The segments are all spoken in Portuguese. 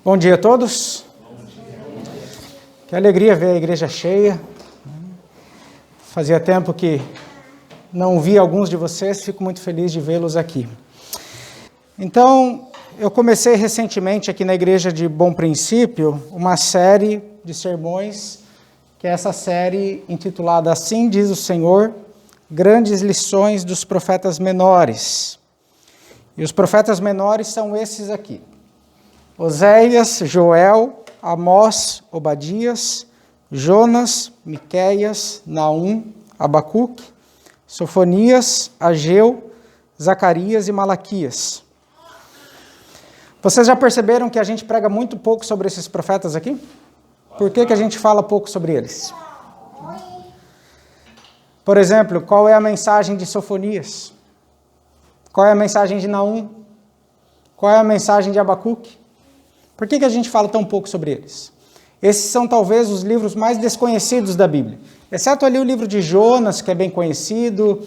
Bom dia a todos. Que alegria ver a igreja cheia. Fazia tempo que não vi alguns de vocês, fico muito feliz de vê-los aqui. Então, eu comecei recentemente aqui na igreja de Bom Princípio uma série de sermões, que é essa série intitulada Assim diz o Senhor, Grandes Lições dos Profetas Menores. E os profetas menores são esses aqui: Oséias, Joel, Amós, Obadias, Jonas, Miqueias, Naum, Abacuque, Sofonias, Ageu, Zacarias e Malaquias. Vocês já perceberam que a gente prega muito pouco sobre esses profetas aqui? Por que a gente fala pouco sobre eles? Por exemplo, qual é a mensagem de Sofonias? Qual é a mensagem de Naum? Qual é a mensagem de Abacuque? Por que a gente fala tão pouco sobre eles? Esses são talvez os livros mais desconhecidos da Bíblia. Exceto ali o livro de Jonas, que é bem conhecido,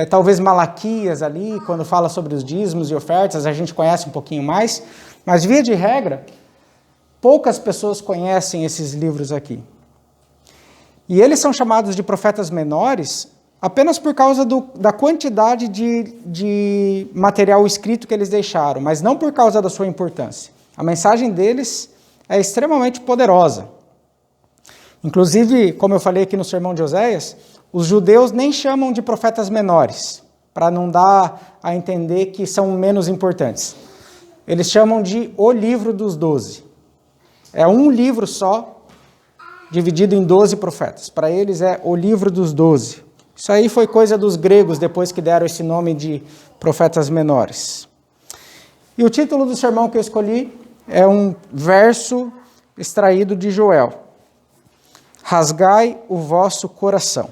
talvez Malaquias ali, quando fala sobre os dízimos e ofertas, a gente conhece um pouquinho mais. Mas, via de regra, poucas pessoas conhecem esses livros aqui. E eles são chamados de profetas menores apenas por causa da quantidade de material escrito que eles deixaram, mas não por causa da sua importância. A mensagem deles é extremamente poderosa. Inclusive, como eu falei aqui no sermão de Oséias, os judeus nem chamam de profetas menores, para não dar a entender que são menos importantes. Eles chamam de o livro dos 12. É um livro só, dividido em 12 profetas. Para eles é o livro dos 12. Isso aí foi coisa dos gregos, depois que deram esse nome de profetas menores. E o título do sermão que eu escolhi é um verso extraído de Joel. Rasgai o vosso coração.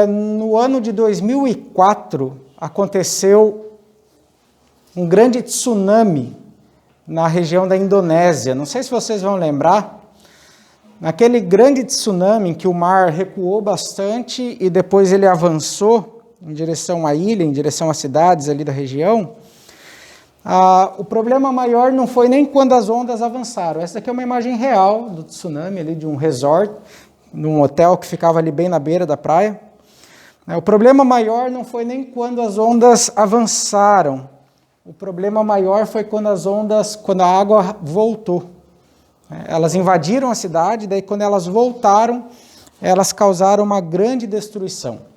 No ano de 2004, aconteceu um grande tsunami na região da Indonésia. Não sei se vocês vão lembrar. Naquele grande tsunami em que o mar recuou bastante e depois ele avançou em direção à ilha, em direção às cidades ali da região, o problema maior não foi nem quando as ondas avançaram. Essa aqui é uma imagem real do tsunami, ali de um resort, num hotel que ficava ali bem na beira da praia. O problema maior não foi nem quando as ondas avançaram. O problema maior foi quando a água voltou. Elas invadiram a cidade, daí quando elas voltaram, elas causaram uma grande destruição.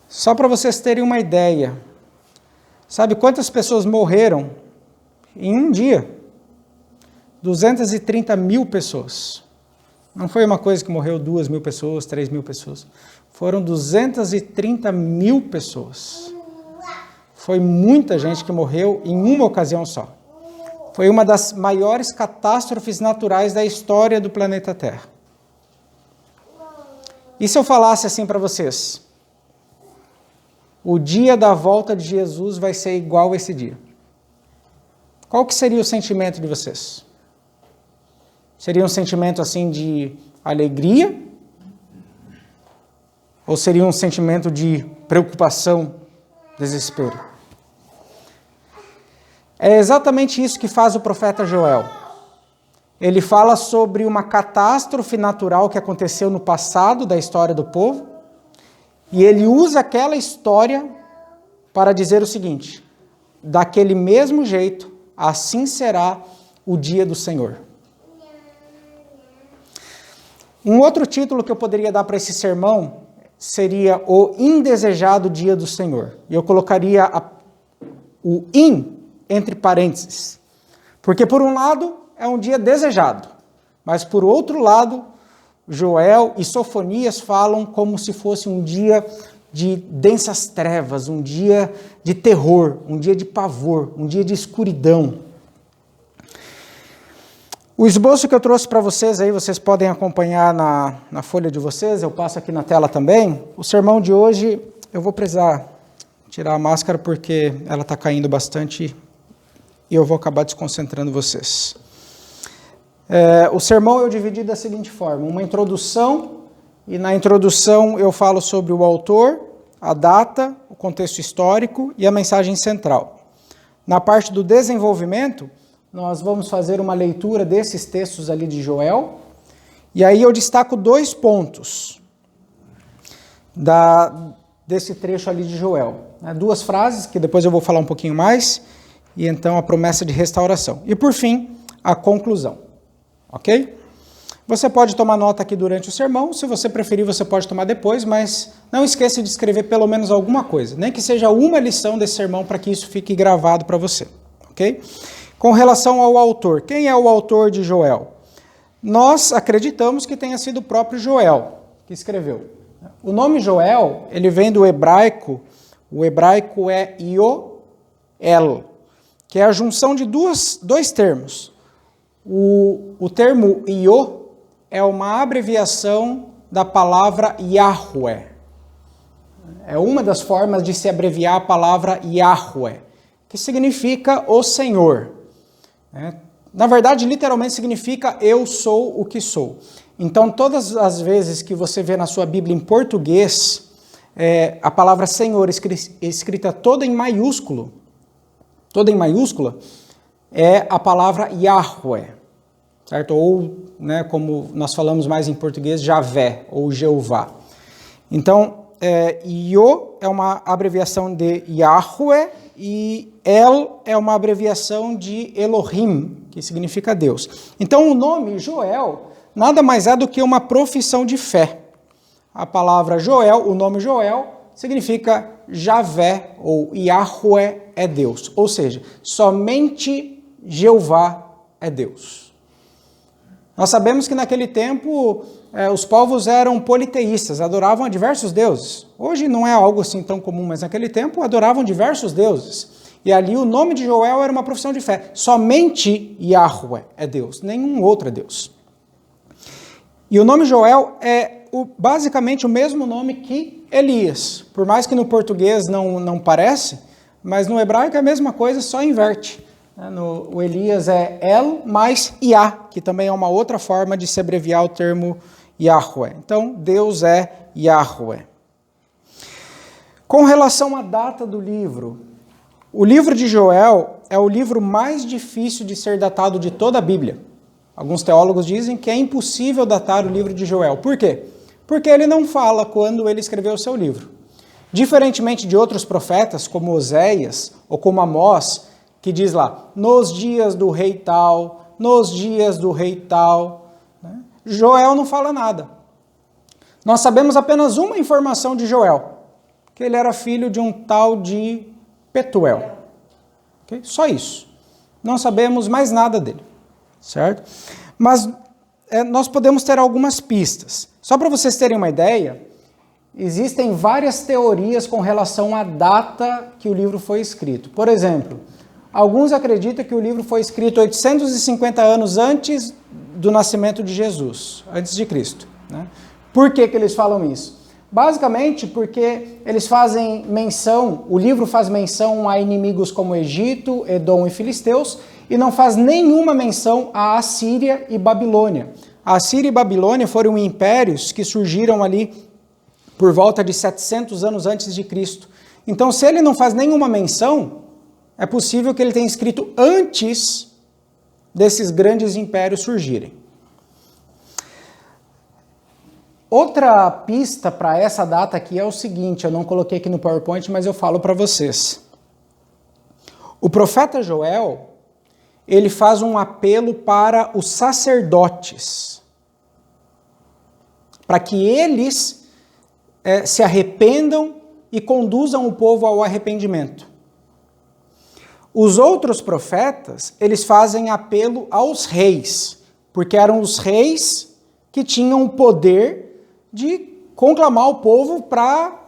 Só para vocês terem uma ideia, sabe quantas pessoas morreram em um dia? 230 mil pessoas. Não foi uma coisa que morreu 2.000 pessoas, 3.000 pessoas. Foram 230 mil pessoas. Foi muita gente que morreu em uma ocasião só. Foi uma das maiores catástrofes naturais da história do planeta Terra. E se eu falasse assim para vocês? O dia da volta de Jesus vai ser igual esse dia. Qual que seria o sentimento de vocês? Seria um sentimento assim de alegria? Ou seria um sentimento de preocupação, desespero? É exatamente isso que faz o profeta Joel. Ele fala sobre uma catástrofe natural que aconteceu no passado da história do povo, e ele usa aquela história para dizer o seguinte: daquele mesmo jeito, assim será o dia do Senhor. Um outro título que eu poderia dar para esse sermão seria o indesejado dia do Senhor. E eu colocaria o entre parênteses. Porque por um lado é um dia desejado, mas por outro lado, Joel e Sofonias falam como se fosse um dia de densas trevas, um dia de terror, um dia de pavor, um dia de escuridão. O esboço que eu trouxe para vocês aí, vocês podem acompanhar na folha de vocês, eu passo aqui na tela também. O sermão de hoje, eu vou precisar tirar a máscara porque ela está caindo bastante e eu vou acabar desconcentrando vocês. O sermão eu dividi da seguinte forma: uma introdução, e na introdução eu falo sobre o autor, a data, o contexto histórico e a mensagem central. Na parte do desenvolvimento, nós vamos fazer uma leitura desses textos ali de Joel, e aí eu destaco 2 pontos desse trecho ali de Joel. 2 frases, que depois eu vou falar um pouquinho mais, e então a promessa de restauração. E por fim, a conclusão. Ok? Você pode tomar nota aqui durante o sermão, se você preferir você pode tomar depois, mas não esqueça de escrever pelo menos alguma coisa, nem que seja uma lição desse sermão para que isso fique gravado para você. Ok? Com relação ao autor, quem é o autor de Joel? Nós acreditamos que tenha sido o próprio Joel que escreveu. O nome Joel, ele vem do hebraico, o hebraico é Yoel, que é a junção de dois termos. O termo Io é uma abreviação da palavra Yahweh. É uma das formas de se abreviar a palavra Yahweh, que significa o Senhor. Na verdade, literalmente significa eu sou o que sou. Então, todas as vezes que você vê na sua Bíblia em português, a palavra Senhor escrita toda em maiúscula, é a palavra Yahweh, certo? Ou, como nós falamos mais em português, Javé ou Jeová. Então, Io é uma abreviação de Yahweh e El é uma abreviação de Elohim, que significa Deus. Então, o nome Joel nada mais é do que uma profissão de fé. A palavra Joel, o nome Joel, significa Javé ou Yahweh é Deus. Ou seja, somente Jeová é Deus. Nós sabemos que naquele tempo os povos eram politeístas, adoravam a diversos deuses. Hoje não é algo assim tão comum, mas naquele tempo adoravam diversos deuses. E ali o nome de Joel era uma profissão de fé. Somente Yahweh é Deus, nenhum outro é Deus. E o nome Joel é basicamente o mesmo nome que Elias. Por mais que no português não parece, mas no hebraico é a mesma coisa, só inverte. O Elias é El mais Yah, que também é uma outra forma de se abreviar o termo Yahweh. Então, Deus é Yahweh. Com relação à data do livro, o livro de Joel é o livro mais difícil de ser datado de toda a Bíblia. Alguns teólogos dizem que é impossível datar o livro de Joel. Por quê? Porque ele não fala quando ele escreveu o seu livro. Diferentemente de outros profetas, como Oséias ou como Amós, que diz lá, nos dias do rei tal, nos dias do rei tal. Joel não fala nada. Nós sabemos apenas uma informação de Joel, que ele era filho de um tal de Petuel. Okay? Só isso. Não sabemos mais nada dele. Certo? Mas nós podemos ter algumas pistas. Só para vocês terem uma ideia, existem várias teorias com relação à data que o livro foi escrito. Por exemplo, alguns acreditam que o livro foi escrito 850 anos antes do nascimento de Jesus, antes de Cristo. Por que eles falam isso? Basicamente porque eles fazem menção, o livro faz menção a inimigos como Egito, Edom e Filisteus, e não faz nenhuma menção a Assíria e Babilônia. A Assíria e Babilônia foram impérios que surgiram ali por volta de 700 anos antes de Cristo. Então, se ele não faz nenhuma menção, é possível que ele tenha escrito antes desses grandes impérios surgirem. Outra pista para essa data aqui é o seguinte, eu não coloquei aqui no PowerPoint, mas eu falo para vocês. O profeta Joel, ele faz um apelo para os sacerdotes, para que eles se arrependam e conduzam o povo ao arrependimento. Os outros profetas, eles fazem apelo aos reis, porque eram os reis que tinham o poder de conclamar o povo para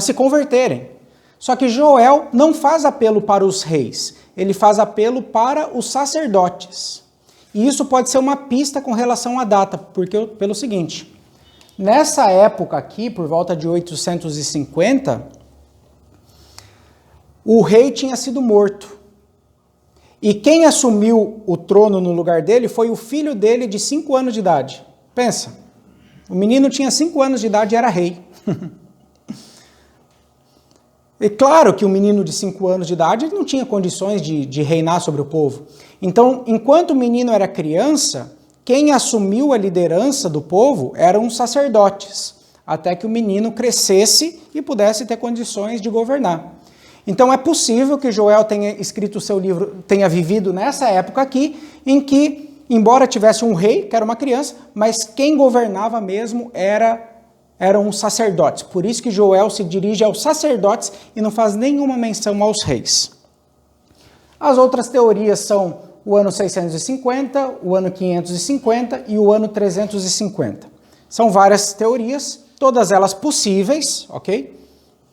se converterem. Só que Joel não faz apelo para os reis, ele faz apelo para os sacerdotes. E isso pode ser uma pista com relação à data, porque pelo seguinte, nessa época aqui, por volta de 850, o rei tinha sido morto. E quem assumiu o trono no lugar dele foi o filho dele de 5 anos de idade. Pensa, o menino tinha 5 anos de idade e era rei. É claro que um menino de 5 anos de idade ele não tinha condições de reinar sobre o povo. Então, enquanto o menino era criança, quem assumiu a liderança do povo eram os sacerdotes, até que o menino crescesse e pudesse ter condições de governar. Então é possível que Joel tenha escrito o seu livro, tenha vivido nessa época aqui, em que, embora tivesse um rei, que era uma criança, mas quem governava mesmo eram os sacerdotes. Por isso que Joel se dirige aos sacerdotes e não faz nenhuma menção aos reis. As outras teorias são o ano 650, o ano 550 e o ano 350. São várias teorias, todas elas possíveis, ok?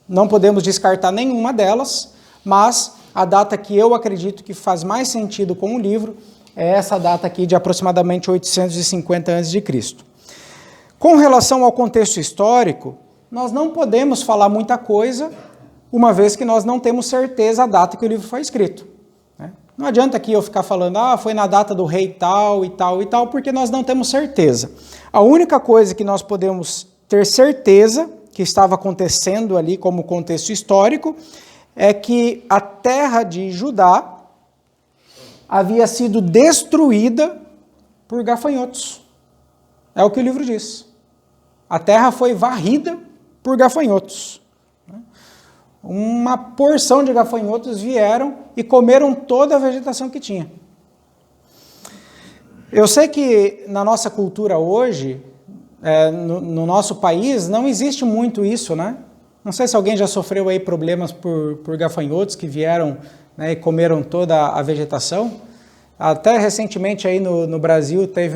Não podemos descartar nenhuma delas, mas a data que eu acredito que faz mais sentido com o livro é essa data aqui de aproximadamente 850 a.C. Com relação ao contexto histórico, nós não podemos falar muita coisa, uma vez que nós não temos certeza a data que o livro foi escrito. Não adianta aqui eu ficar falando, foi na data do rei tal e tal e tal, porque nós não temos certeza. A única coisa que nós podemos ter certeza que estava acontecendo ali como contexto histórico é que a terra de Judá havia sido destruída por gafanhotos. É o que o livro diz. A terra foi varrida por gafanhotos. Uma porção de gafanhotos vieram e comeram toda a vegetação que tinha. Eu sei que na nossa cultura hoje, no nosso país, não existe muito isso, né? Não sei se alguém já sofreu aí problemas por gafanhotos que vieram, né, e comeram toda a vegetação. Até recentemente aí no Brasil teve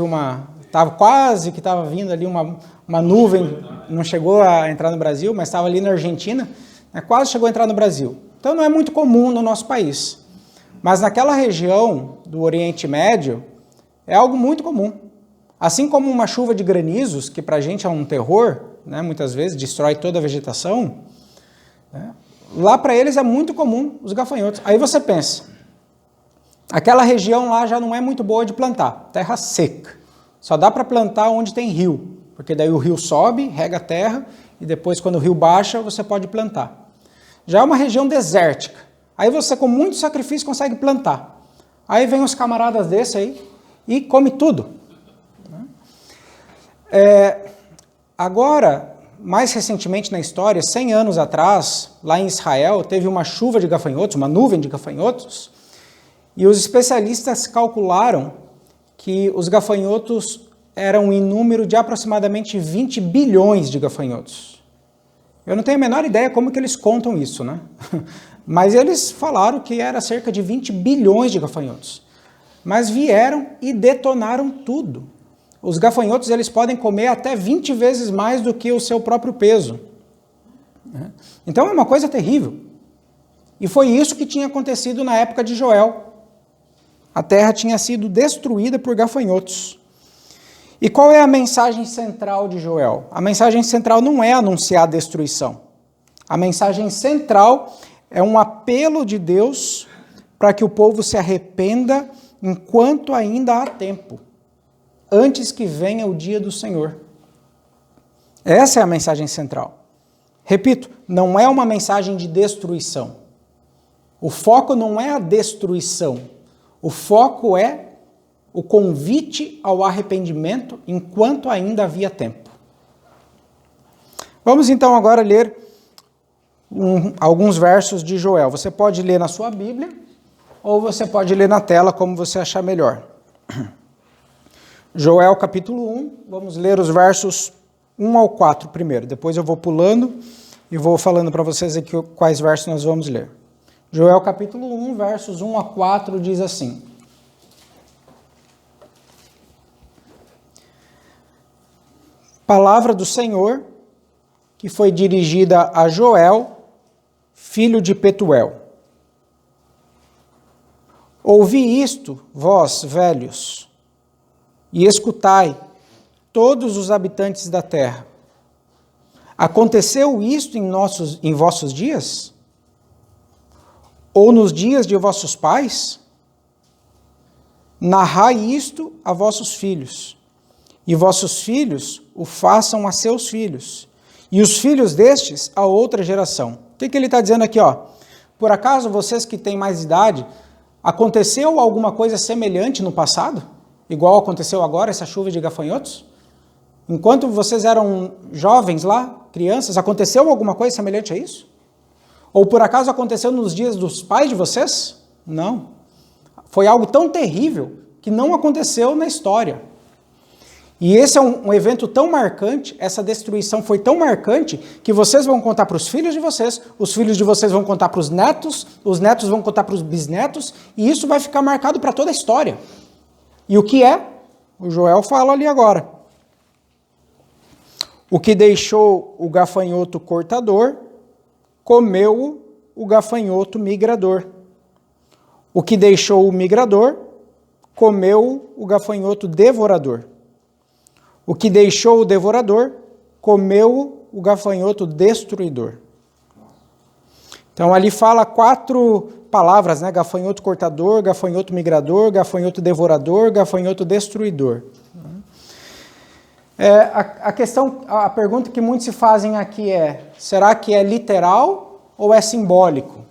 quase que estava vindo ali uma nuvem, não chegou a entrar no Brasil, mas estava ali na Argentina, né, quase chegou a entrar no Brasil. Então não é muito comum no nosso país. Mas naquela região do Oriente Médio é algo muito comum. Assim como uma chuva de granizos, que para a gente é um terror, né, muitas vezes destrói toda a vegetação, né, lá para eles é muito comum os gafanhotos. Aí você pensa, aquela região lá já não é muito boa de plantar, terra seca. Só dá para plantar onde tem rio, porque daí o rio sobe, rega a terra, e depois quando o rio baixa você pode plantar. Já é uma região desértica, aí você com muito sacrifício consegue plantar. Aí vem uns camaradas desse aí e come tudo. Agora, mais recentemente na história, 100 anos atrás, lá em Israel, teve uma chuva de gafanhotos, uma nuvem de gafanhotos, e os especialistas calcularam que os gafanhotos eram em número de aproximadamente 20 bilhões de gafanhotos. Eu não tenho a menor ideia como que eles contam isso, né? Mas eles falaram que era cerca de 20 bilhões de gafanhotos. Mas vieram e detonaram tudo. Os gafanhotos eles podem comer até 20 vezes mais do que o seu próprio peso. Então é uma coisa terrível. E foi isso que tinha acontecido na época de Joel. A terra tinha sido destruída por gafanhotos. E qual é a mensagem central de Joel? A mensagem central não é anunciar a destruição. A mensagem central é um apelo de Deus para que o povo se arrependa enquanto ainda há tempo, antes que venha o dia do Senhor. Essa é a mensagem central. Repito, não é uma mensagem de destruição. O foco não é a destruição. O foco é o convite ao arrependimento enquanto ainda havia tempo. Vamos então agora ler alguns versos de Joel. Você pode ler na sua Bíblia ou você pode ler na tela, como você achar melhor. Joel capítulo 1, vamos ler os versos 1 ao 4 primeiro. Depois eu vou pulando e vou falando para vocês aqui quais versos nós vamos ler. Joel capítulo 1, versos 1 a 4 diz assim: Palavra do Senhor, que foi dirigida a Joel, filho de Petuel. Ouvi isto, vós, velhos, e escutai, todos os habitantes da terra. Aconteceu isto em vossos dias? Ou nos dias de vossos pais? Narrai isto a vossos filhos, e vossos filhos o façam a seus filhos, e os filhos destes a outra geração. O que ele está dizendo aqui? Ó? Por acaso, vocês que têm mais idade, aconteceu alguma coisa semelhante no passado? Igual aconteceu agora, essa chuva de gafanhotos? Enquanto vocês eram jovens lá, crianças, aconteceu alguma coisa semelhante a isso? Ou por acaso aconteceu nos dias dos pais de vocês? Não. Foi algo tão terrível que não aconteceu na história. E esse é um evento tão marcante, essa destruição foi tão marcante, que vocês vão contar para os filhos de vocês, os filhos de vocês vão contar para os netos vão contar para os bisnetos, e isso vai ficar marcado para toda a história. E o que é? O Joel fala ali agora. O que deixou o gafanhoto cortador, comeu o gafanhoto migrador. O que deixou o migrador, comeu o gafanhoto devorador. O que deixou o devorador, comeu o gafanhoto destruidor. Então ali fala 4 palavras, né? Gafanhoto cortador, gafanhoto migrador, gafanhoto devorador, gafanhoto destruidor. A pergunta que muitos se fazem aqui é, será que é literal ou é simbólico?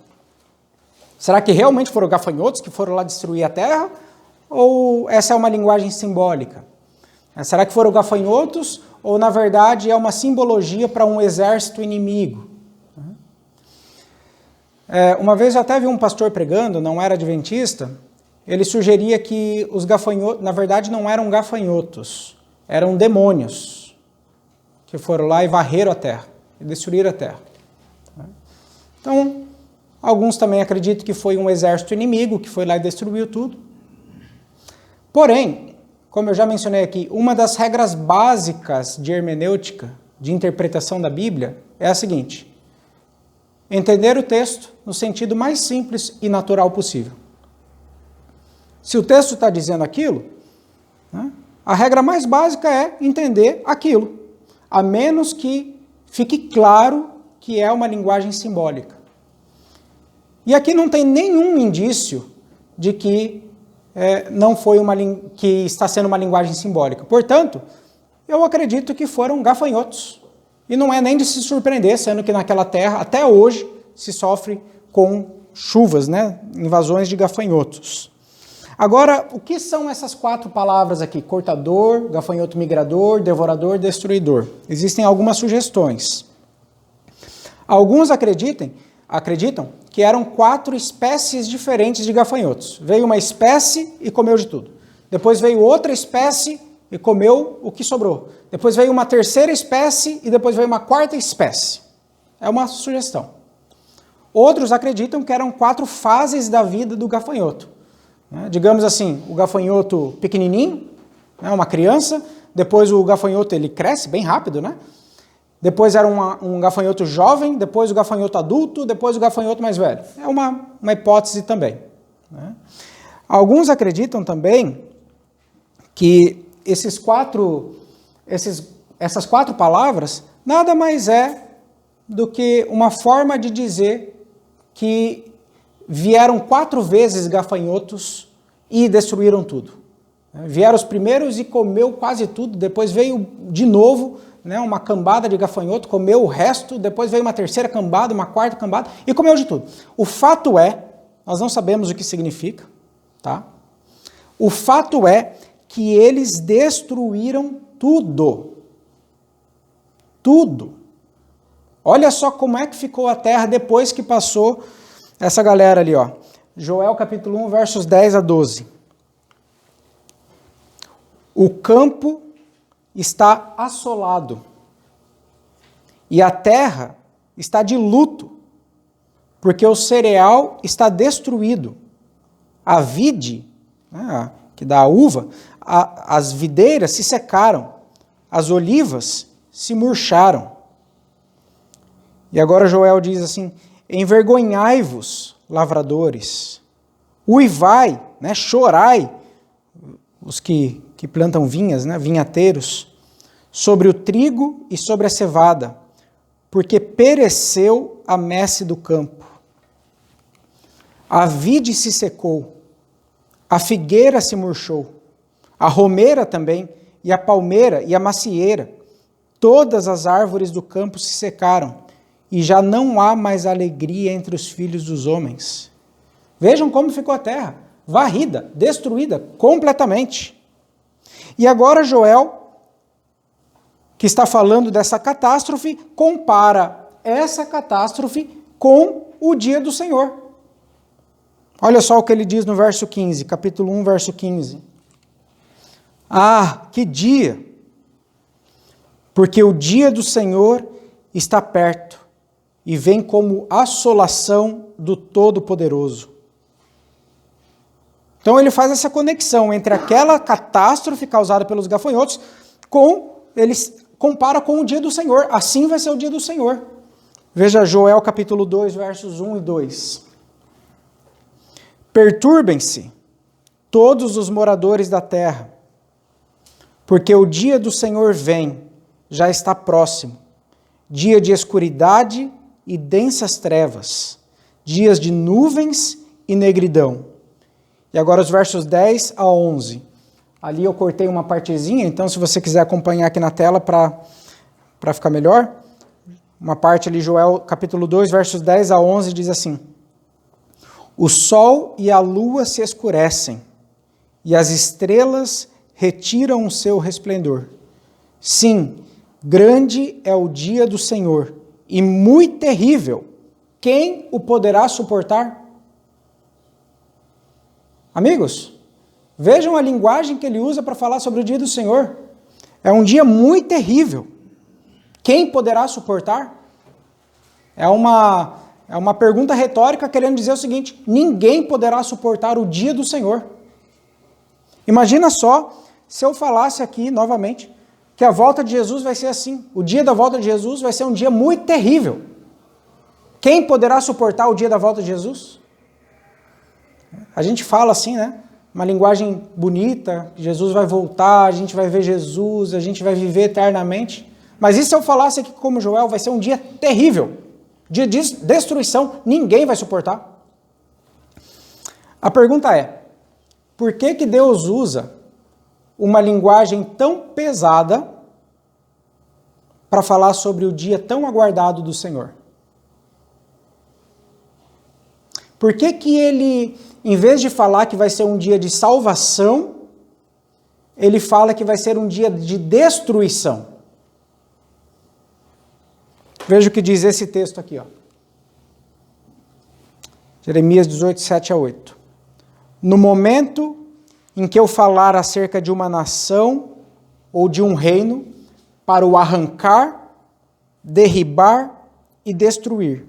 Será que realmente foram gafanhotos que foram lá destruir a terra? Ou essa é uma linguagem simbólica? Será que foram gafanhotos ou, na verdade, é uma simbologia para um exército inimigo? Uma vez eu até vi um pastor pregando, não era adventista, ele sugeria que os gafanhotos, na verdade, não eram gafanhotos, eram demônios que foram lá e varreram a terra, e destruíram a terra. Então, alguns também acreditam que foi um exército inimigo que foi lá e destruiu tudo. Porém, como eu já mencionei aqui, uma das regras básicas de hermenêutica, de interpretação da Bíblia, é a seguinte: entender o texto no sentido mais simples e natural possível. Se o texto está dizendo aquilo, né, a regra mais básica é entender aquilo, a menos que fique claro que é uma linguagem simbólica. E aqui não tem nenhum indício de que não foi que está sendo uma linguagem simbólica. Portanto, eu acredito que foram gafanhotos. E não é nem de se surpreender, sendo que naquela terra, até hoje, se sofre com chuvas, né? Invasões de gafanhotos. Agora, o que são essas 4 palavras aqui? Cortador, gafanhoto migrador, devorador, destruidor. Existem algumas sugestões. Alguns acreditam que eram 4 espécies diferentes de gafanhotos. Veio uma espécie e comeu de tudo. Depois veio outra espécie e comeu o que sobrou. Depois veio uma terceira espécie e depois veio uma 4ª espécie. É uma sugestão. Outros acreditam que eram 4 fases da vida do gafanhoto. Digamos assim, o gafanhoto pequenininho, uma criança, depois o gafanhoto ele cresce bem rápido, né? Depois era um gafanhoto jovem, depois o gafanhoto adulto, depois o gafanhoto mais velho. É uma hipótese também. Né? Alguns acreditam também que essas 4 palavras nada mais é do que uma forma de dizer que vieram 4 vezes gafanhotos e destruíram tudo. Vieram os primeiros e comeu quase tudo, depois veio de novo, né, uma cambada de gafanhoto, comeu o resto, depois veio uma terceira cambada, uma 4ª cambada e comeu de tudo. O fato é, nós não sabemos o que significa, tá? O fato é que eles destruíram tudo. Tudo. Olha só como é que ficou a terra depois que passou essa galera ali, ó. Joel capítulo 1, versos 10 a 12. O campo está assolado, e a terra está de luto, porque o cereal está destruído. A vide, né, que dá a uva, as videiras se secaram, as olivas se murcharam. E agora Joel diz assim: envergonhai-vos, lavradores, uivai, né, chorai, os que plantam vinhas, né, vinhateiros, sobre o trigo e sobre a cevada, porque pereceu a messe do campo. A vide se secou, a figueira se murchou, a romeira também, e a palmeira e a macieira, todas as árvores do campo se secaram, e já não há mais alegria entre os filhos dos homens. Vejam como ficou a terra, varrida, destruída completamente. E agora Joel, que está falando dessa catástrofe, compara essa catástrofe com o dia do Senhor. Olha só o que ele diz no verso 15, capítulo 1, verso 15. Ah, que dia! Porque o dia do Senhor está perto e vem como assolação do Todo-Poderoso. Então ele faz essa conexão entre aquela catástrofe causada pelos gafanhotos ele compara com o dia do Senhor. Assim vai ser o dia do Senhor. Veja Joel capítulo 2, versos 1 e 2. Perturbem-se todos os moradores da terra, porque o dia do Senhor vem, já está próximo, dia de escuridade e densas trevas, dias de nuvens e negridão. E agora os versos 10 a 11. Ali eu cortei uma partezinha, então se você quiser acompanhar aqui na tela para ficar melhor, uma parte ali, Joel capítulo 2, versos 10 a 11, diz assim: O sol e a lua se escurecem, e as estrelas retiram o seu resplendor. Sim, grande é o dia do Senhor, e muito terrível. Quem o poderá suportar? Amigos, vejam a linguagem que ele usa para falar sobre o dia do Senhor. É um dia muito terrível. Quem poderá suportar? É uma pergunta retórica querendo dizer o seguinte: ninguém poderá suportar o dia do Senhor. Imagina só se eu falasse aqui novamente que a volta de Jesus vai ser assim. O dia da volta de Jesus vai ser um dia muito terrível. Quem poderá suportar o dia da volta de Jesus? A gente fala assim, né? Uma linguagem bonita, Jesus vai voltar, a gente vai ver Jesus, a gente vai viver eternamente. Mas e se eu falasse aqui como Joel, vai ser um dia terrível, dia de destruição, ninguém vai suportar? A pergunta é, por que que Deus usa uma linguagem tão pesada para falar sobre o dia tão aguardado do Senhor? Por que que ele, em vez de falar que vai ser um dia de salvação, ele fala que vai ser um dia de destruição? Veja o que diz esse texto aqui, ó. Jeremias 18, 7 a 8. No momento em que eu falar acerca de uma nação ou de um reino, para o arrancar, derribar e destruir.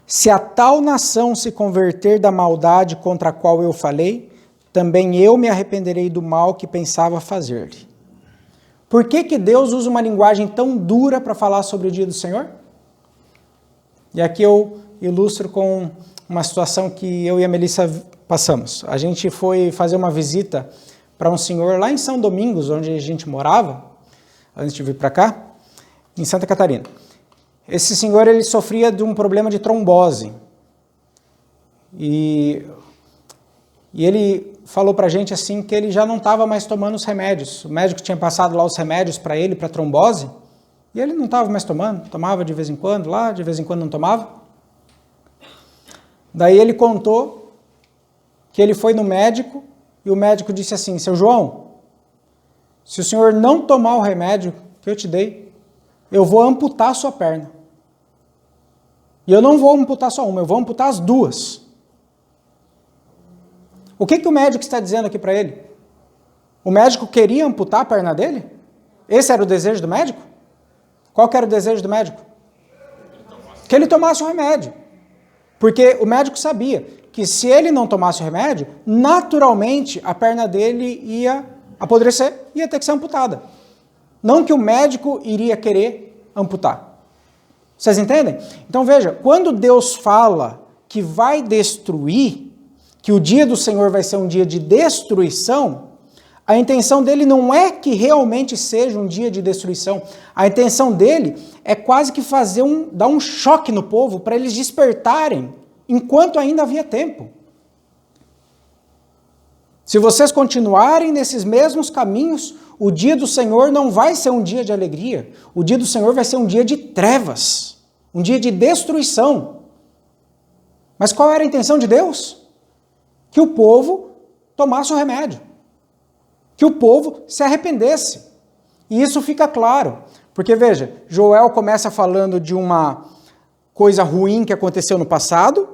Se a tal nação se converter da maldade contra a qual eu falei, também eu me arrependerei do mal que pensava fazer-lhe. Por que que Deus usa uma linguagem tão dura para falar sobre o dia do Senhor? E aqui eu ilustro com uma situação que eu e a Melissa passamos. A gente foi fazer uma visita para um senhor lá em São Domingos, onde a gente morava, antes de vir para cá, em Santa Catarina. Esse senhor, ele sofria de um problema de trombose. E ele falou para a gente assim que ele já não estava mais tomando os remédios. O médico tinha passado lá os remédios para ele, para trombose, e ele não estava mais tomando, tomava de vez em quando lá, de vez em quando não tomava. Daí ele contou que ele foi no médico e o médico disse assim: seu João, se o senhor não tomar o remédio que eu te dei, eu vou amputar a sua perna. E eu não vou amputar só uma, eu vou amputar as duas. O que o médico está dizendo aqui para ele? O médico queria amputar a perna dele? Esse era o desejo do médico? Qual que era o desejo do médico? Que ele tomasse o remédio. Porque o médico sabia que se ele não tomasse o remédio, naturalmente a perna dele ia apodrecer, ia ter que ser amputada. Não que o médico iria querer amputar. Vocês entendem? Então veja, quando Deus fala que vai destruir, que o dia do Senhor vai ser um dia de destruição, a intenção dele não é que realmente seja um dia de destruição. A intenção dele é quase que dar um choque no povo para eles despertarem enquanto ainda havia tempo. Se vocês continuarem nesses mesmos caminhos, o dia do Senhor não vai ser um dia de alegria. O dia do Senhor vai ser um dia de trevas. um dia de destruição. Mas qual era a intenção de Deus? Que o povo tomasse o remédio, que o povo se arrependesse. E isso fica claro, porque veja, Joel começa falando de uma coisa ruim que aconteceu no passado,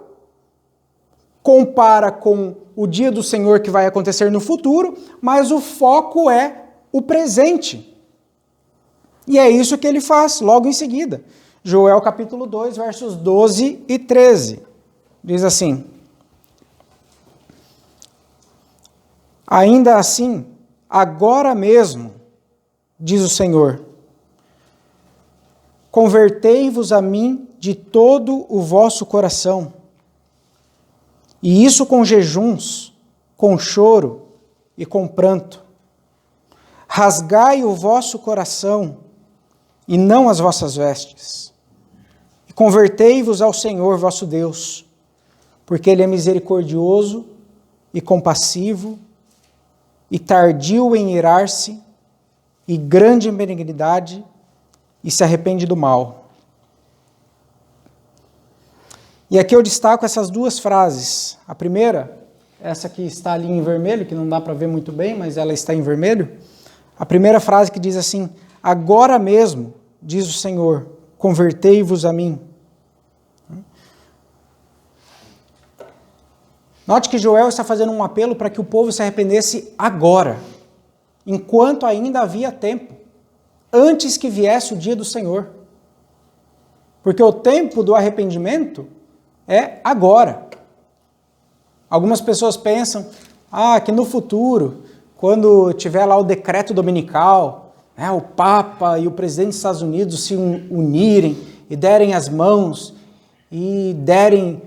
compara com o dia do Senhor que vai acontecer no futuro, mas o foco é o presente. E é isso que ele faz logo em seguida. Joel capítulo 2, versos 12 e 13. Diz assim: ainda assim, agora mesmo, diz o Senhor, convertei-vos a mim de todo o vosso coração, e isso com jejuns, com choro e com pranto. Rasgai o vosso coração e não as vossas vestes, e convertei-vos ao Senhor vosso Deus, porque Ele é misericordioso e compassivo, e tardio em irar-se, e grande em benignidade, e se arrepende do mal. E aqui eu destaco essas duas frases. A primeira, essa que está ali em vermelho, que não dá para ver muito bem, mas ela está em vermelho. A primeira frase que diz assim: agora mesmo, diz o Senhor, convertei-vos a mim. Note que Joel está fazendo um apelo para que o povo se arrependesse agora, enquanto ainda havia tempo, antes que viesse o dia do Senhor. Porque o tempo do arrependimento é agora. Algumas pessoas pensam que no futuro, quando tiver lá o decreto dominical, o Papa e o presidente dos Estados Unidos se unirem e derem as mãos e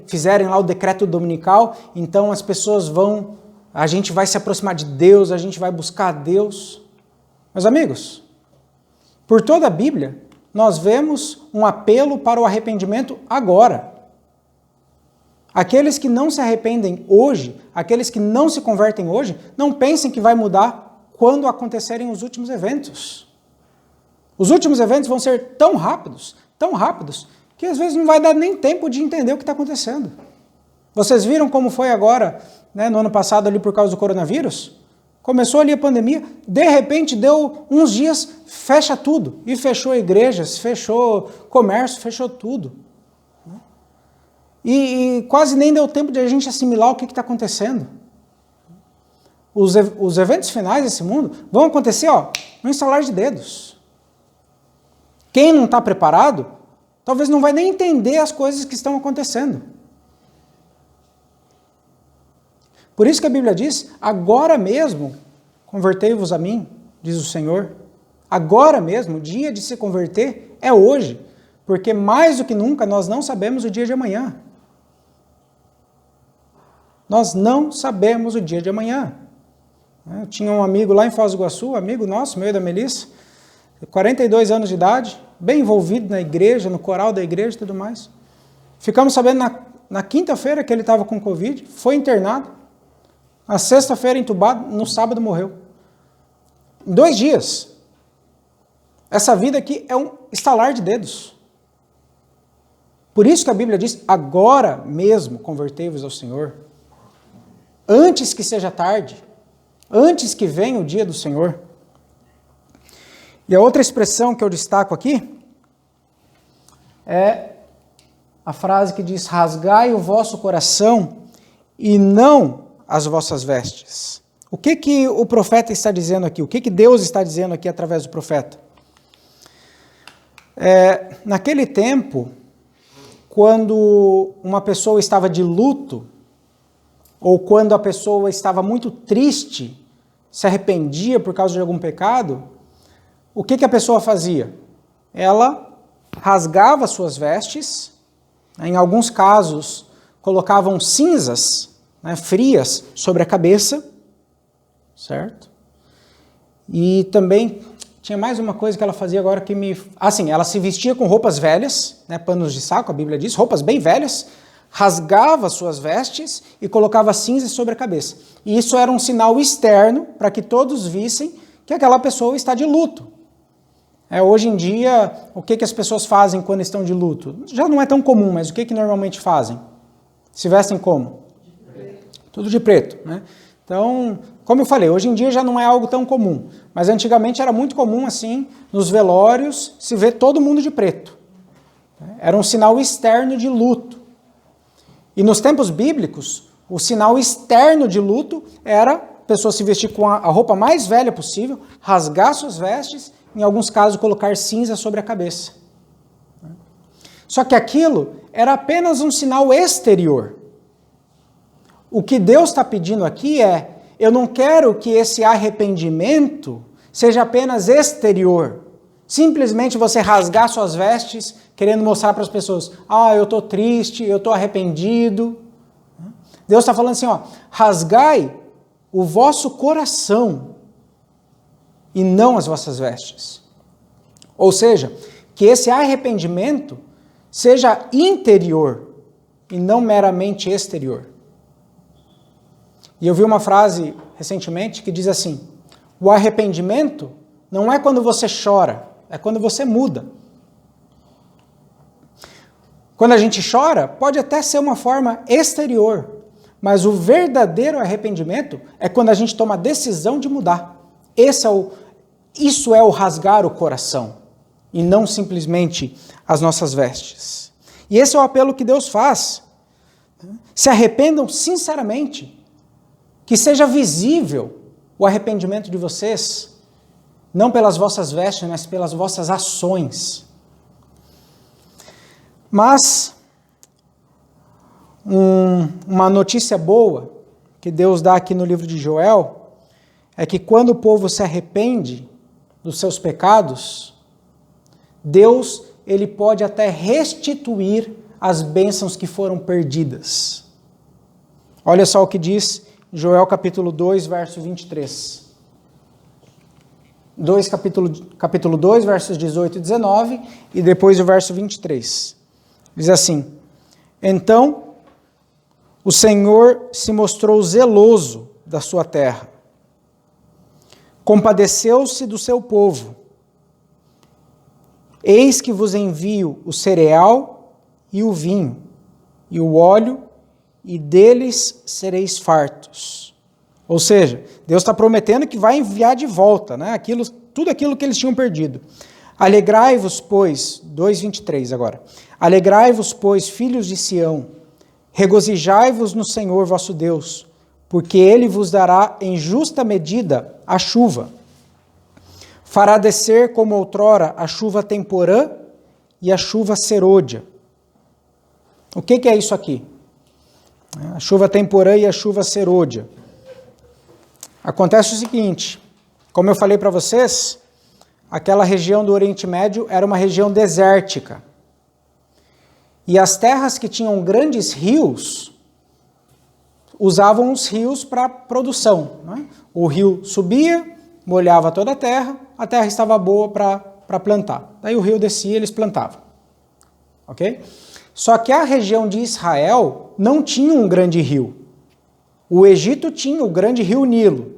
fizerem lá o decreto dominical, então as pessoas a gente vai se aproximar de Deus, a gente vai buscar a Deus. Meus amigos, por toda a Bíblia, nós vemos um apelo para o arrependimento agora. Aqueles que não se arrependem hoje, aqueles que não se convertem hoje, não pensem que vai mudar quando acontecerem os últimos eventos. Os últimos eventos vão ser tão rápidos, que às vezes não vai dar nem tempo de entender o que está acontecendo. Vocês viram como foi agora, no ano passado ali por causa do coronavírus? Começou ali a pandemia, de repente deu uns dias, fecha tudo. E fechou igrejas, fechou comércio, fechou tudo. E quase nem deu tempo de a gente assimilar o que está acontecendo. Os eventos finais desse mundo vão acontecer no instalar de dedos. Quem não está preparado, talvez não vai nem entender as coisas que estão acontecendo. Por isso que a Bíblia diz, agora mesmo, convertei-vos a mim, diz o Senhor. Agora mesmo, o dia de se converter é hoje, porque mais do que nunca nós não sabemos o dia de amanhã. Nós não sabemos o dia de amanhã. Eu tinha um amigo lá em Foz do Iguaçu, amigo nosso, meu e da Melissa, 42 anos de idade, bem envolvido na igreja, no coral da igreja e tudo mais. Ficamos sabendo na quinta-feira que ele estava com Covid, foi internado, na sexta-feira entubado, no sábado morreu. Em 2 dias. Essa vida aqui é um estalar de dedos. Por isso que a Bíblia diz, agora mesmo convertei-vos ao Senhor. Antes que seja tarde, antes que venha o dia do Senhor. E a outra expressão que eu destaco aqui é a frase que diz, rasgai o vosso coração e não as vossas vestes. O que o profeta está dizendo aqui? O que Deus está dizendo aqui através do profeta? Naquele tempo, quando uma pessoa estava de luto, ou quando a pessoa estava muito triste, se arrependia por causa de algum pecado, o que a pessoa fazia? Ela rasgava suas vestes, em alguns casos colocavam cinzas frias sobre a cabeça, certo? E também tinha mais uma coisa que ela fazia agora que ela se vestia com roupas velhas, panos de saco, a Bíblia diz, roupas bem velhas, rasgava suas vestes e colocava cinzas sobre a cabeça. E isso era um sinal externo para que todos vissem que aquela pessoa está de luto. Hoje em dia, o que as pessoas fazem quando estão de luto? Já não é tão comum, mas o que normalmente fazem? Se vestem como? Tudo de preto, né? Então, como eu falei, hoje em dia já não é algo tão comum, mas antigamente era muito comum, assim, nos velórios, se ver todo mundo de preto. Era um sinal externo de luto. E nos tempos bíblicos, o sinal externo de luto era a pessoa se vestir com a roupa mais velha possível, rasgar suas vestes, em alguns casos colocar cinza sobre a cabeça. Só que aquilo era apenas um sinal exterior. O que Deus está pedindo aqui é, eu não quero que esse arrependimento seja apenas exterior. Simplesmente você rasgar suas vestes, querendo mostrar para as pessoas, eu estou triste, eu estou arrependido. Deus está falando assim, rasgai o vosso coração e não as vossas vestes. Ou seja, que esse arrependimento seja interior e não meramente exterior. E eu vi uma frase recentemente que diz assim, o arrependimento não é quando você chora, é quando você muda. Quando a gente chora, pode até ser uma forma exterior, mas o verdadeiro arrependimento é quando a gente toma a decisão de mudar. Isso é o rasgar o coração, e não simplesmente as nossas vestes. E esse é o apelo que Deus faz. Se arrependam sinceramente, que seja visível o arrependimento de vocês, não pelas vossas vestes, mas pelas vossas ações. Mas, uma notícia boa que Deus dá aqui no livro de Joel, é que quando o povo se arrepende dos seus pecados, Deus, ele pode até restituir as bênçãos que foram perdidas. Olha só o que diz Joel capítulo 2, verso 23. Capítulo 2, versos 18 e 19, e depois o verso 23. Diz assim, então o Senhor se mostrou zeloso da sua terra, compadeceu-se do seu povo. Eis que vos envio o cereal e o vinho, e o óleo, e deles sereis fartos. Ou seja, Deus está prometendo que vai enviar de volta, né, tudo aquilo que eles tinham perdido. Alegrai-vos, pois, 2:23 agora. Alegrai-vos, pois, filhos de Sião, regozijai-vos no Senhor vosso Deus, porque Ele vos dará em justa medida a chuva. Fará descer como outrora a chuva temporã e a chuva serôdia. O que é isso aqui? A chuva temporã e a chuva serôdia. Acontece o seguinte, como eu falei para vocês, aquela região do Oriente Médio era uma região desértica. E as terras que tinham grandes rios, usavam os rios para produção. Né? O rio subia, molhava toda a terra estava boa para plantar. Daí o rio descia e eles plantavam. Ok? Só que a região de Israel não tinha um grande rio. O Egito tinha o grande rio Nilo.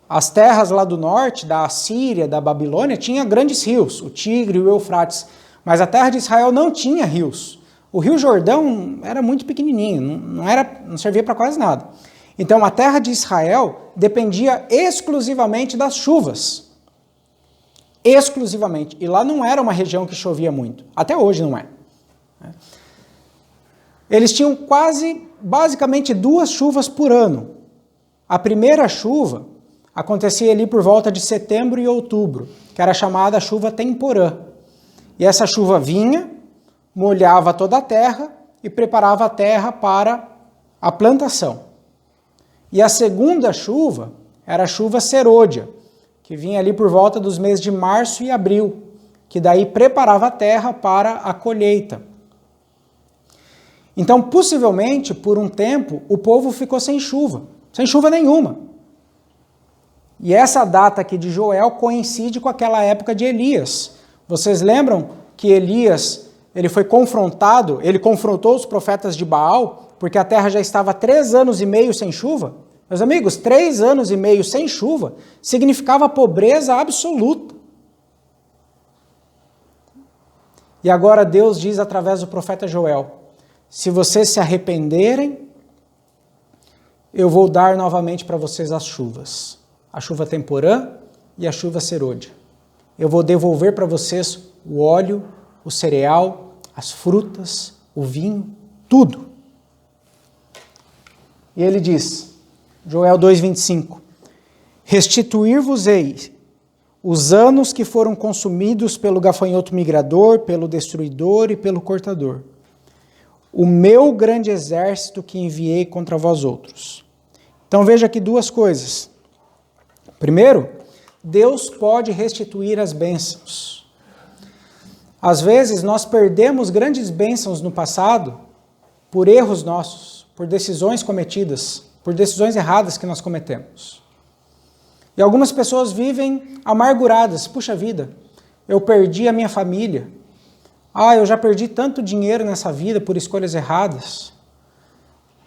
As terras lá do norte, da Assíria, da Babilônia, tinham grandes rios, o Tigre e o Eufrates. Mas a terra de Israel não tinha rios. O rio Jordão era muito pequenininho, não servia para quase nada. Então a terra de Israel dependia exclusivamente das chuvas. Exclusivamente. E lá não era uma região que chovia muito. Até hoje não é. Eles tinham basicamente 2 chuvas por ano. A primeira chuva acontecia ali por volta de setembro e outubro, que era chamada chuva temporã. E essa chuva vinha, molhava toda a terra e preparava a terra para a plantação. E a segunda chuva era a chuva serôdia, que vinha ali por volta dos meses de março e abril, que daí preparava a terra para a colheita. Então, possivelmente, por um tempo, o povo ficou sem chuva nenhuma. E essa data aqui de Joel coincide com aquela época de Elias. Vocês lembram que Elias, ele confrontou os profetas de Baal, porque a terra já estava 3 anos e meio sem chuva? Meus amigos, 3 anos e meio sem chuva significava pobreza absoluta. E agora Deus diz através do profeta Joel, se vocês se arrependerem, eu vou dar novamente para vocês as chuvas. A chuva temporã e a chuva serôdia. Eu vou devolver para vocês o óleo, o cereal, as frutas, o vinho, tudo. E ele diz, Joel 2,25, restituir-vos-ei os anos que foram consumidos pelo gafanhoto migrador, pelo destruidor e pelo cortador. O meu grande exército que enviei contra vós outros. Então veja aqui duas coisas. Primeiro, Deus pode restituir as bênçãos. Às vezes nós perdemos grandes bênçãos no passado por erros nossos, por decisões cometidas, por decisões erradas que nós cometemos. E algumas pessoas vivem amarguradas. Puxa vida, eu perdi a minha família. Eu já perdi tanto dinheiro nessa vida por escolhas erradas.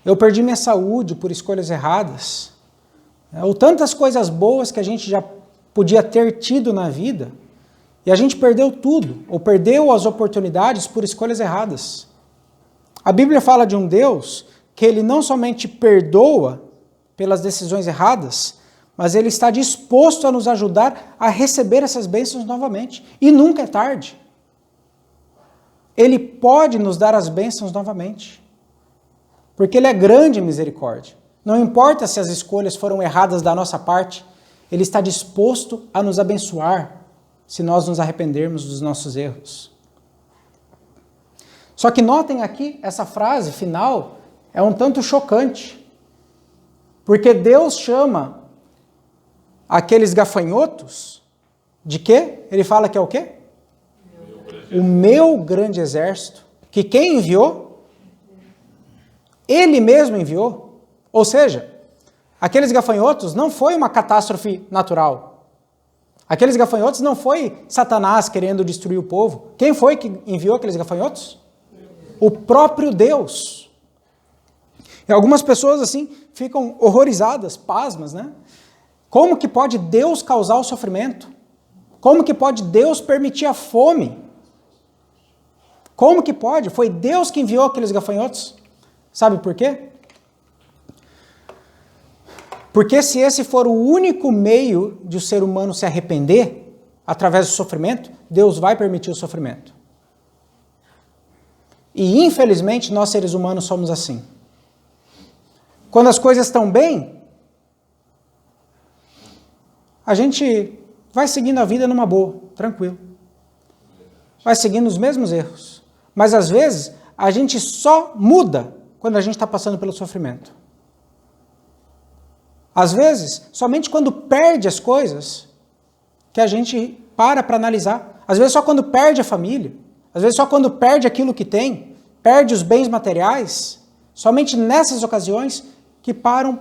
Eu perdi minha saúde por escolhas erradas. Ou tantas coisas boas que a gente já podia ter tido na vida, e a gente perdeu tudo, ou perdeu as oportunidades por escolhas erradas. A Bíblia fala de um Deus que ele não somente perdoa pelas decisões erradas, mas ele está disposto a nos ajudar a receber essas bênçãos novamente. E nunca é tarde. Ele pode nos dar as bênçãos novamente. Porque ele é grande em misericórdia. Não importa se as escolhas foram erradas da nossa parte, ele está disposto a nos abençoar se nós nos arrependermos dos nossos erros. Só que notem aqui, essa frase final é um tanto chocante. Porque Deus chama aqueles gafanhotos de quê? Ele fala que é o quê? O meu grande exército. Que quem enviou? Ele mesmo enviou. Ou seja, aqueles gafanhotos não foi uma catástrofe natural. Aqueles gafanhotos não foi Satanás querendo destruir o povo. Quem foi que enviou aqueles gafanhotos? O próprio Deus. E algumas pessoas assim ficam horrorizadas, pasmas, né? Como que pode Deus causar o sofrimento? Como que pode Deus permitir a fome? Como que pode? Foi Deus que enviou aqueles gafanhotos. Sabe por quê? Porque se esse for o único meio de o ser humano se arrepender, através do sofrimento, Deus vai permitir o sofrimento. E infelizmente nós seres humanos somos assim. Quando as coisas estão bem, a gente vai seguindo a vida numa boa, tranquilo. Vai seguindo os mesmos erros. Mas às vezes a gente só muda quando a gente está passando pelo sofrimento. Às vezes, somente quando perde as coisas que a gente para analisar. Às vezes só quando perde a família. Às vezes só quando perde aquilo que tem, perde os bens materiais. Somente nessas ocasiões que param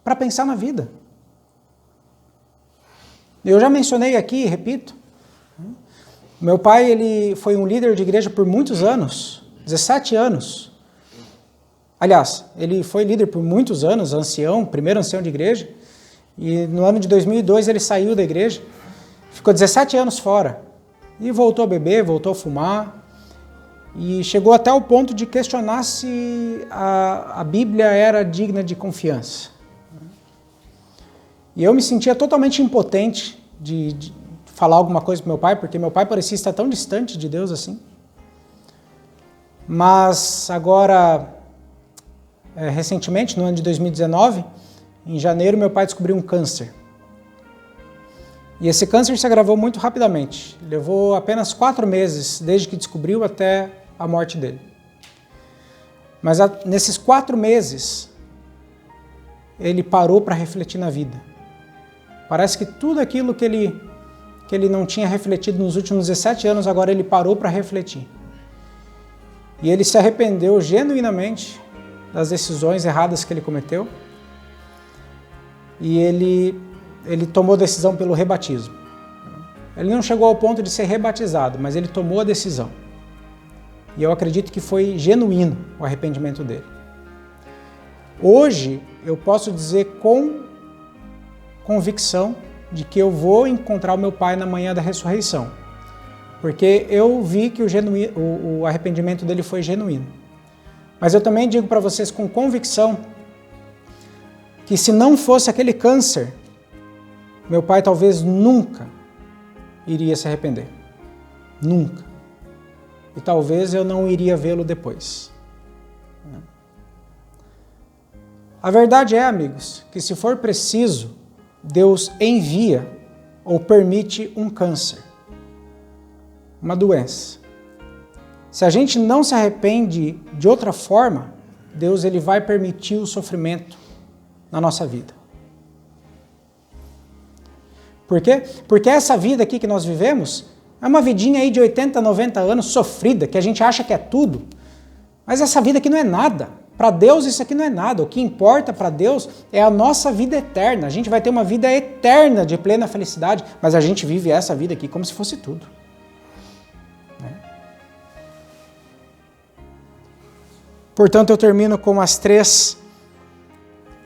para pensar na vida. Eu já mencionei aqui, repito, meu pai ele foi um líder de igreja por muitos anos, 17 anos. Aliás, ele foi líder por muitos anos, ancião, primeiro ancião de igreja, e no ano de 2002 ele saiu da igreja, ficou 17 anos fora, e voltou a beber, voltou a fumar, e chegou até o ponto de questionar se a Bíblia era digna de confiança. E eu me sentia totalmente impotente de falar alguma coisa para meu pai, porque meu pai parecia estar tão distante de Deus assim. Mas agora, recentemente, no ano de 2019, em janeiro, meu pai descobriu um câncer. E esse câncer se agravou muito rapidamente. Levou apenas 4 meses, desde que descobriu até a morte dele. Mas nesses 4 meses, ele parou para refletir na vida. Parece que tudo aquilo que ele não tinha refletido nos últimos 17 anos, agora ele parou para refletir. E ele se arrependeu genuinamente das decisões erradas que ele cometeu. E ele tomou a decisão pelo rebatismo. Ele não chegou ao ponto de ser rebatizado, mas ele tomou a decisão. E eu acredito que foi genuíno o arrependimento dele. Hoje, eu posso dizer com convicção de que eu vou encontrar o meu pai na manhã da ressurreição. porque eu vi que o arrependimento dele foi genuíno. Mas eu também digo para vocês com convicção que se não fosse aquele câncer, meu pai talvez nunca iria se arrepender. Nunca. E talvez eu não iria vê-lo depois. A verdade é, amigos, que se for preciso, Deus envia ou permite um câncer, uma doença. Se a gente não se arrepende de outra forma, Deus ele vai permitir o sofrimento na nossa vida. Por quê? Porque essa vida aqui que nós vivemos é uma vidinha aí de 80, 90 anos sofrida, que a gente acha que é tudo, mas essa vida aqui não é nada. Para Deus isso aqui não é nada. O que importa para Deus é a nossa vida eterna. A gente vai ter uma vida eterna de plena felicidade, mas a gente vive essa vida aqui como se fosse tudo. Portanto, eu termino com as três...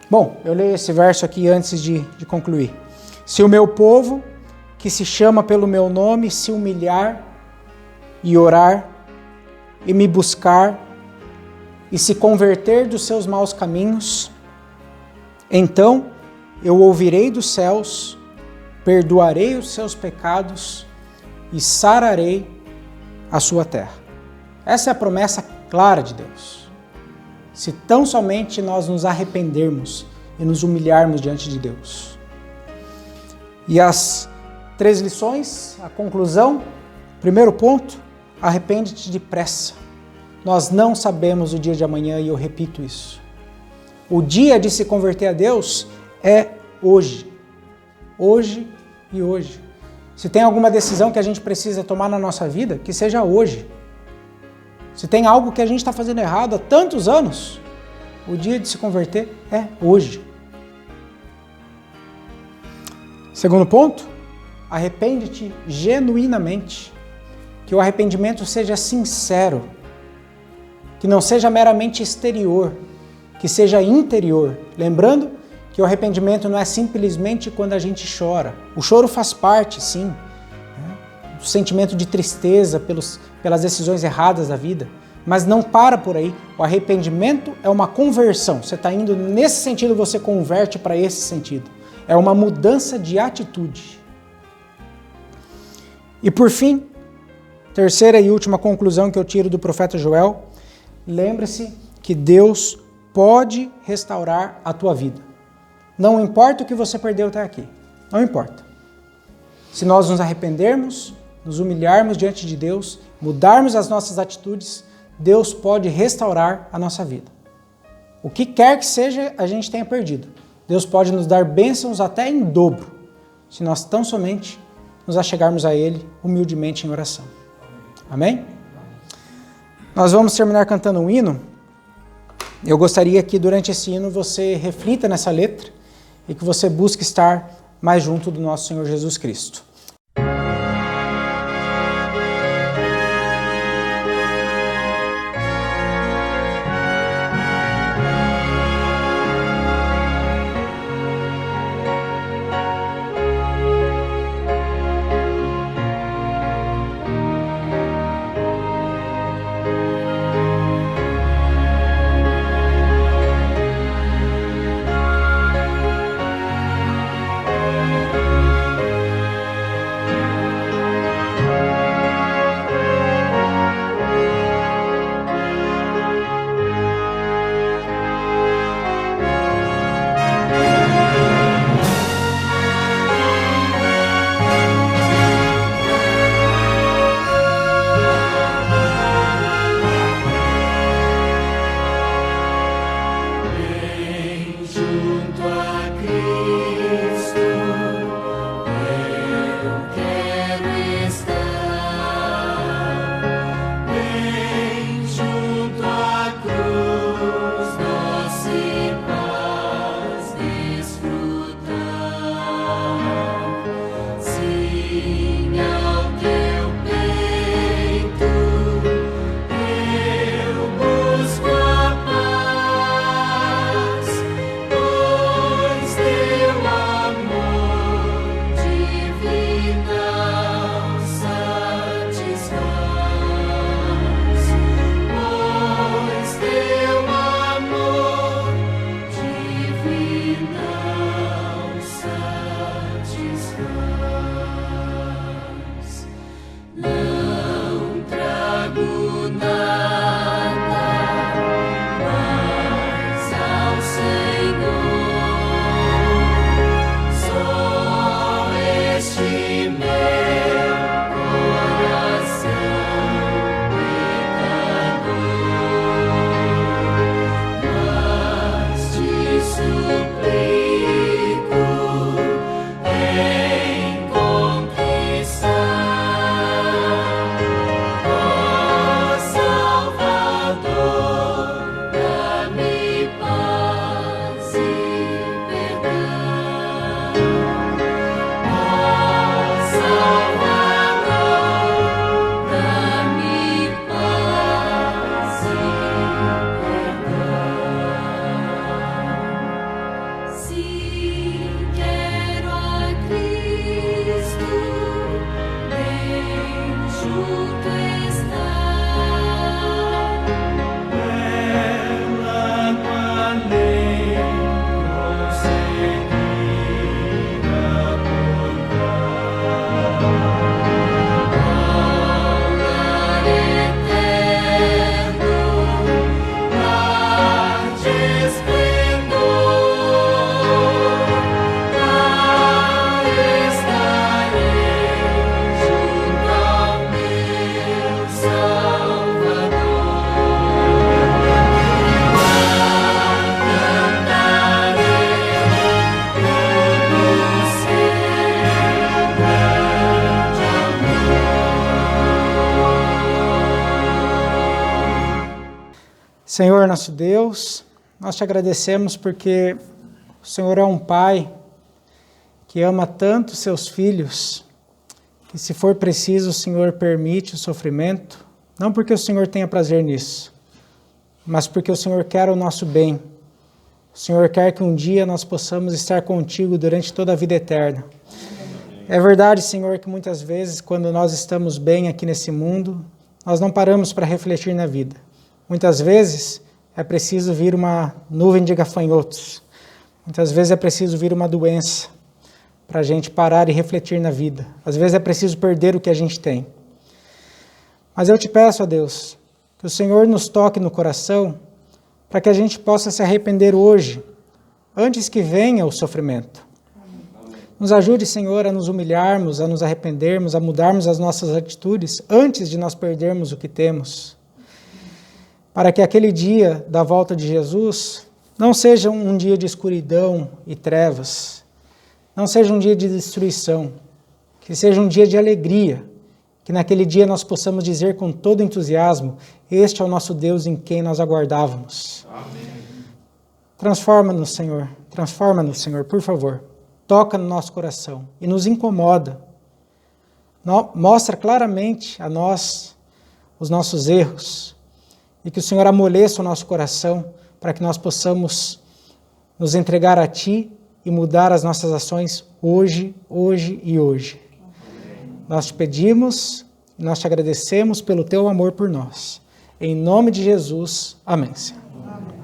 Bom, eu leio esse verso aqui antes de concluir. Se o meu povo, que se chama pelo meu nome, se humilhar e orar e me buscar e se converter dos seus maus caminhos, então eu ouvirei dos céus, perdoarei os seus pecados e sararei a sua terra. Essa é a promessa clara de Deus. Se tão somente nós nos arrependermos e nos humilharmos diante de Deus. E as 3 lições, a conclusão, primeiro ponto, arrepende-te depressa. Nós não sabemos o dia de amanhã e eu repito isso. O dia de se converter a Deus é hoje. Hoje e hoje. Se tem alguma decisão que a gente precisa tomar na nossa vida, que seja hoje. Se tem algo que a gente está fazendo errado há tantos anos, o dia de se converter é hoje. Segundo ponto, arrepende-te genuinamente. Que o arrependimento seja sincero. Que não seja meramente exterior, que seja interior. Lembrando que o arrependimento não é simplesmente quando a gente chora. O choro faz parte, sim, do sentimento de tristeza pelas decisões erradas da vida, mas não para por aí. O arrependimento é uma conversão. Você está indo nesse sentido, você converte para esse sentido. É uma mudança de atitude. E por fim, terceira e última conclusão que eu tiro do profeta Joel, lembre-se que Deus pode restaurar a tua vida. Não importa o que você perdeu até aqui. Não importa. Se nós nos arrependermos, nos humilharmos diante de Deus, mudarmos as nossas atitudes, Deus pode restaurar a nossa vida. O que quer que seja a gente tenha perdido, Deus pode nos dar bênçãos até em dobro, se nós tão somente nos achegarmos a Ele humildemente em oração. Amém? Nós vamos terminar cantando um hino. Eu gostaria que durante esse hino você reflita nessa letra e que você busque estar mais junto do nosso Senhor Jesus Cristo. Senhor nosso Deus, nós te agradecemos porque o Senhor é um Pai que ama tanto seus filhos, que se for preciso o Senhor permite o sofrimento, não porque o Senhor tenha prazer nisso, mas porque o Senhor quer o nosso bem. O Senhor quer que um dia nós possamos estar contigo durante toda a vida eterna. É verdade, Senhor, que muitas vezes quando nós estamos bem aqui nesse mundo, nós não paramos para refletir na vida. Muitas vezes é preciso vir uma nuvem de gafanhotos. Muitas vezes é preciso vir uma doença para a gente parar e refletir na vida. Às vezes é preciso perder o que a gente tem. Mas eu te peço, ó Deus, que o Senhor nos toque no coração para que a gente possa se arrepender hoje, antes que venha o sofrimento. Nos ajude, Senhor, a nos humilharmos, a nos arrependermos, a mudarmos as nossas atitudes antes de nós perdermos o que temos. Para que aquele dia da volta de Jesus não seja um dia de escuridão e trevas, não seja um dia de destruição, que seja um dia de alegria, que naquele dia nós possamos dizer com todo entusiasmo, este é o nosso Deus em quem nós aguardávamos. Amém. Transforma-nos, Senhor, por favor. Toca no nosso coração e nos incomoda. Mostra claramente a nós os nossos erros e que o Senhor amoleça o nosso coração para que nós possamos nos entregar a Ti e mudar as nossas ações hoje e hoje. Nós te pedimos e nós te agradecemos pelo Teu amor por nós. Em nome de Jesus, amém, Senhor. Amém.